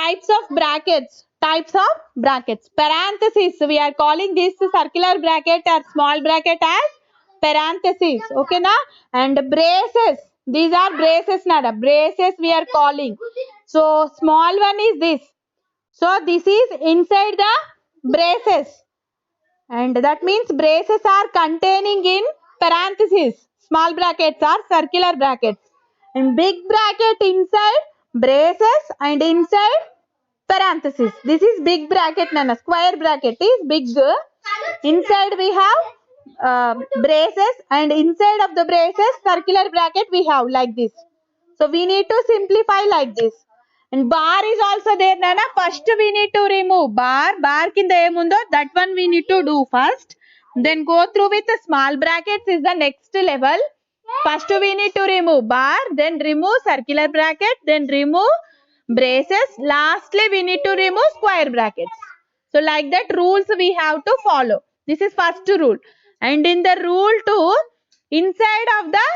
types of brackets. Types of brackets. Parentheses. We are calling this circular bracket or small bracket as parentheses. Okay na? And braces. These are braces nada. Braces we are calling. So small one is this. So this is inside the braces. And that means braces are containing in parentheses. Small brackets are circular brackets. And big bracket inside braces and inside parentheses. This is big bracket, nana. Square bracket is big. Inside we have braces, and inside of the braces circular bracket we have like this. So we need to simplify like this. And bar is also there, nana. First we need to remove bar. Bar kinda emundo, that one we need to do first. Then go through with the small brackets is the next level. First we need to remove bar, then remove circular bracket, then remove braces. Lastly we need to remove square brackets. So like that rules we have to follow. This is first rule. And in the rule 2, inside of the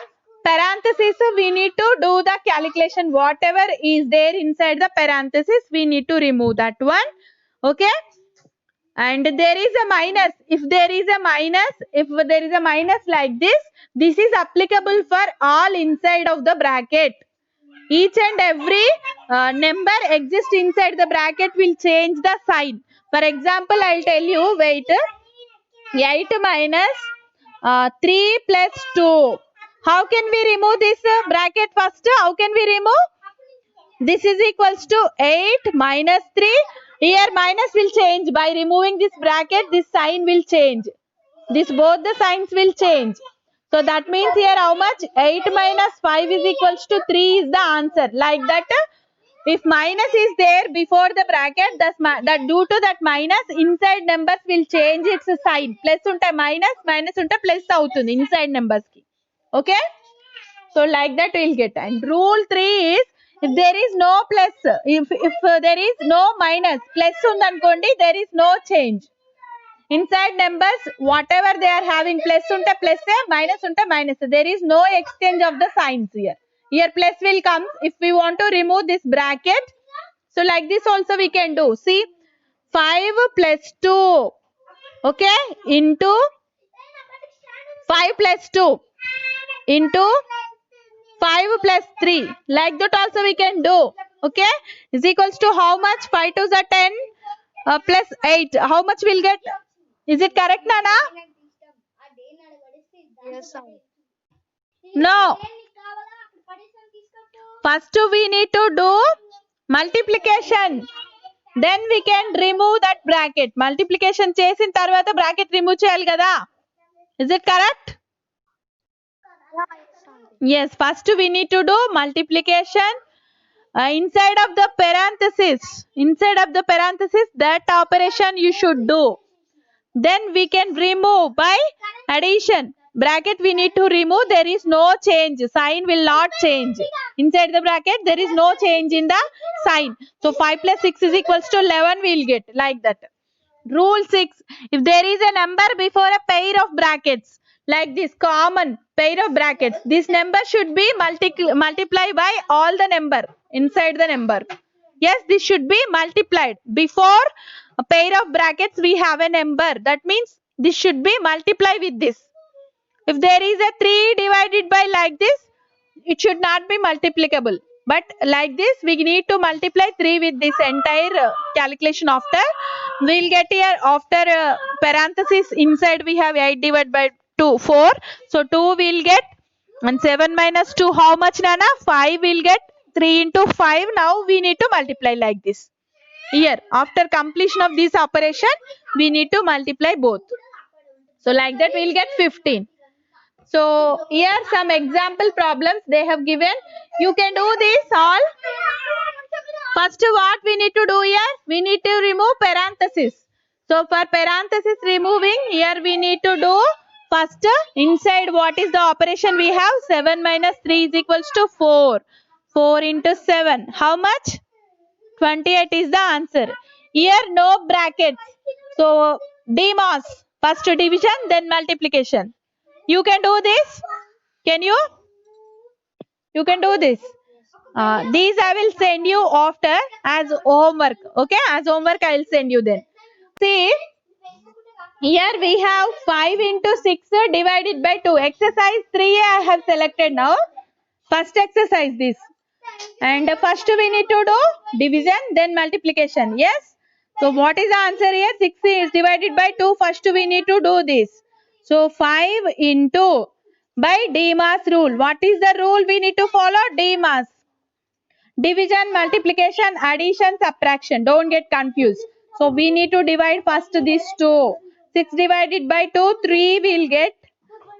parentheses we need to do the calculation. Whatever is there inside the parentheses we need to remove that one. Okay. And there is a minus. If there is a minus like this is applicable for all inside of the bracket. Each and every number exists inside the bracket will change the sign. For example, I'll tell you, wait, 8 minus 3 plus 2. How can we remove this bracket first? How can we remove? This is equals to 8 minus 3. Here minus will change. By removing this bracket, this sign will change. Both the signs will change. So that means here how much? 8 minus 5 is equals to 3 is the answer. Like that, if minus is there before the bracket, that due to that minus, inside numbers will change its sign. Plus unta minus, minus unta plus avutundi inside numbers ki. Okay? So like that we will get. And rule 3 is, if there is no plus, if there is no minus, plus undankondi, there is no change. Inside numbers, whatever they are having, plus unta plus, minus unta minus. There is no exchange of the signs here. Here plus will come if we want to remove this bracket. So like this also we can do. See, 5 plus 2, okay, into 5 plus 2 into 5 plus 3. Like that also we can do. Okay, is equals to how much? 5 2s are 10 plus 8. How much we'll get? Is it correct, Nana? Yes, No. First we need to do multiplication. Then we can remove that bracket. Multiplication చేసిన తర్వాత bracket remove చేయాలి కదా? Is it correct? Yes, first we need to do multiplication. Inside of the parenthesis, that operation you should do. Then we can remove by addition. Bracket we need to remove. There is no change. Sign will not change. Inside the bracket there is no change in the sign. So 5 plus 6 is equals to 11 we will get. Like that. Rule 6. If there is a number before a pair of brackets, like this common pair of brackets, this number should be multiplied by all the number inside the number. Yes, this should be multiplied. Before a pair of brackets we have a number. That means this should be multiplied with this. If there is a 3 divided by like this, it should not be multiplicable. But like this, we need to multiply 3 with this entire calculation after. We will get here after parenthesis inside we have 8 divided by 2, 4. So 2 we will get, and 7 minus 2 how much, Nana? 5 we will get. 3 into 5. Now we need to multiply like this. Here, after completion of this operation, we need to multiply both. So like that we will get 15. So here some example problems they have given. You can do this all. First what we need to do here? We need to remove parenthesis. So for parenthesis removing, here we need to do first inside what is the operation we have? 7 minus 3 is equals to 4. 4 into 7. How much? 28 is the answer. Here no brackets. So DMOS. First division, then multiplication. You can do this? Can you? You can do this. These I will send you after as homework. Okay, as homework I will send you then. See, here we have 5 into 6 divided by 2. Exercise 3 I have selected now. First exercise this. And first we need to do division, then multiplication. Yes. So what is the answer here? 6 is divided by 2. First we need to do this. So 5 into by Demas rule. What is the rule we need to follow? Demas. Division, multiplication, addition, subtraction. Don't get confused. So we need to divide first these two. 6 divided by 2, 3 will get.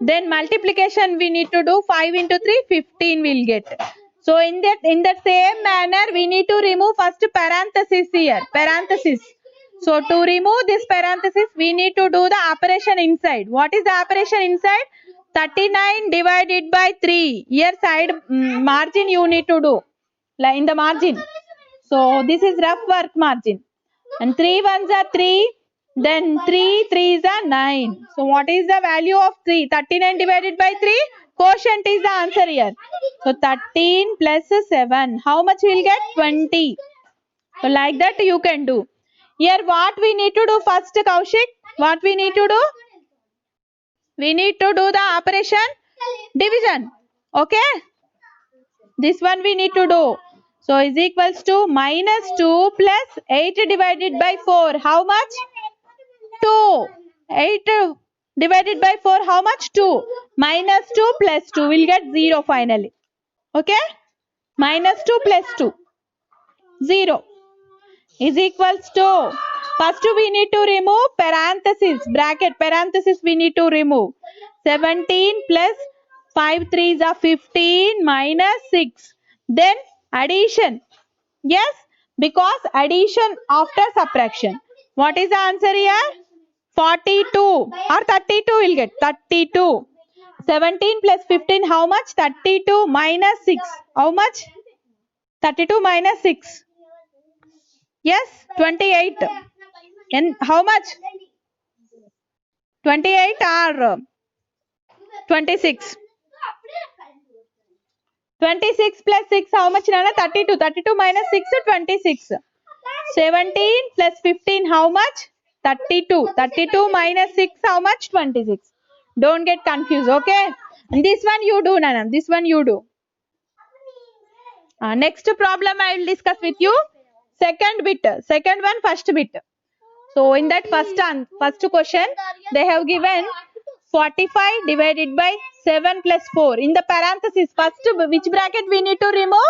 Then multiplication we need to do 5 into 3, 15 will get. So in that same manner, we need to remove first parenthesis here. Parenthesis. So to remove this parenthesis, we need to do the operation inside. What is the operation inside? 39 divided by 3. Here side margin you need to do. Like in the margin. So this is rough work margin. And 3 ones are 3. Then 3 3s are 9. So what is the value of 3? 39 divided by 3. Quotient is the answer here. So 13 plus 7. How much will get? 20. So like that you can do. Here what we need to do first, Kaushik? What we need to do? We need to do the operation division. Okay? This one we need to do. So is equals to minus 2 plus 8 divided by 4. How much? 2. 8 divided by 4. How much? 2. Minus 2 plus 2 will get 0 finally. Okay? Minus 2 plus 2. 0 is equals to. First we need to remove parenthesis. Bracket. Parenthesis we need to remove. 17 plus 5 3s are 15 minus 6. Then addition. Yes, because addition after subtraction. What is the answer here? 42 or 32 will get. 32. 17 plus 15 how much? 32 minus 6. How much? 32 minus 6. Yes, 28. And how much? 28 or 26. 26 plus 6 how much, Nana? 32. 32 minus 6 26. 17 plus 15 how much? 32. 32 minus 6 how much? 26. Don't get confused, okay? And this one you do, Nana. This one you do. Next problem I will discuss with you. Second bit. Second one, first bit. So in that first question, they have given 45 divided by 7 plus 4. In the parenthesis, first which bracket we need to remove?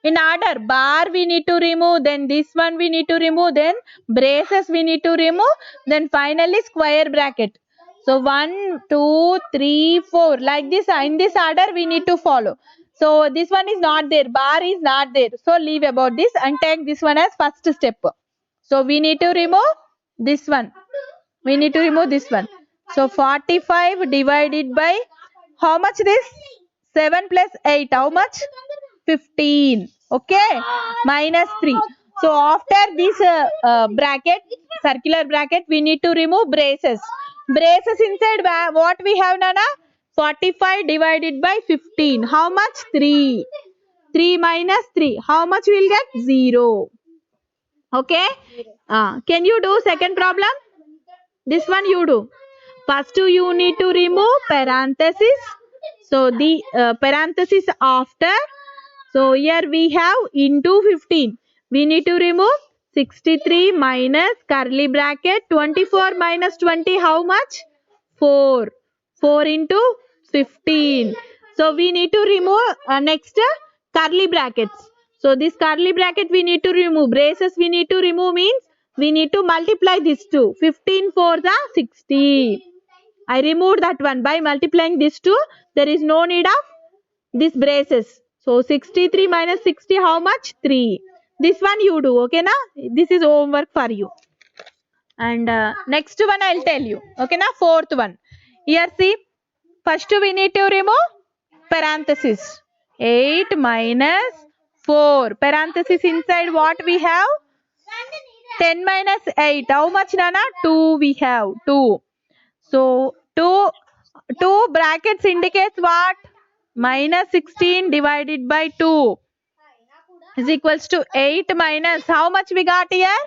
In order, bar we need to remove, then this one we need to remove, then braces we need to remove, then finally square bracket. So 1, 2, 3, 4. Like this, in this order we need to follow. So this one is not there, bar is not there. So leave about this and take this one as first step. So we need to remove this one. We need to remove this one. So 45 divided by how much this? 7 plus 8. How much? 15. Okay. Minus 3. So after this bracket, circular bracket, we need to remove braces. Braces inside what we have, Nana? 45 divided by 15. How much? 3. 3 minus 3. How much we'll get? 0. Okay. Can you do second problem? This one you do. First you need to remove parenthesis. So the parenthesis after. So here we have into 15. We need to remove 63 minus curly bracket. 24 minus 20 how much? 4. 4 into 15. So we need to remove next curly brackets. So this curly bracket we need to remove. Braces we need to remove means we need to multiply these two. 15 for the 60. I removed that one by multiplying these two. There is no need of these braces. So 63 minus 60 how much? 3. This one you do. Okay na? This is homework for you. And next one I will tell you. Okay na? Fourth one. Here see. First we need to remove parenthesis. 8 minus 4. Parenthesis inside what we have? 10 minus 8. How much, Nana? 2 we have. 2. So 2 brackets indicates what? Minus 16 divided by 2. is equals to 8 minus how much we got here?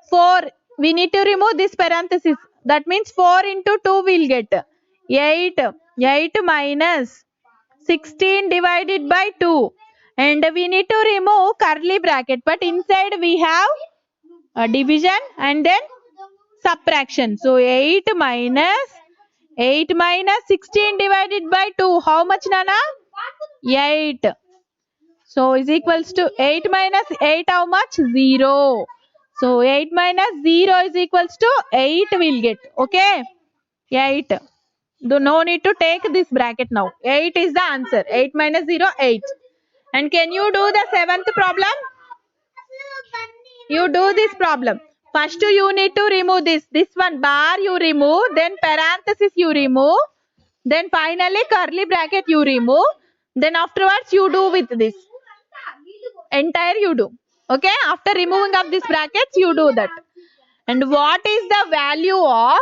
4. We need to remove this parenthesis. That means 4 into 2 we'll get 8. 8 minus 16 divided by 2. And we need to remove curly bracket. But inside we have a division and then subtraction. So 8 minus 16 divided by 2. How much, Nana? 8. So is equals to 8 minus 8 how much? 0. So 8 minus 0 is equals to 8 we'll get. Okay. 8. No need to take this bracket now. 8 is the answer. 8 minus 0, 8. And can you do the 7th problem? You do this problem. First you need to remove this. This one bar you remove. Then parenthesis you remove. Then finally curly bracket you remove. Then afterwards you do with this. Entire you do. Okay. After removing of these brackets you do that. And what is the value of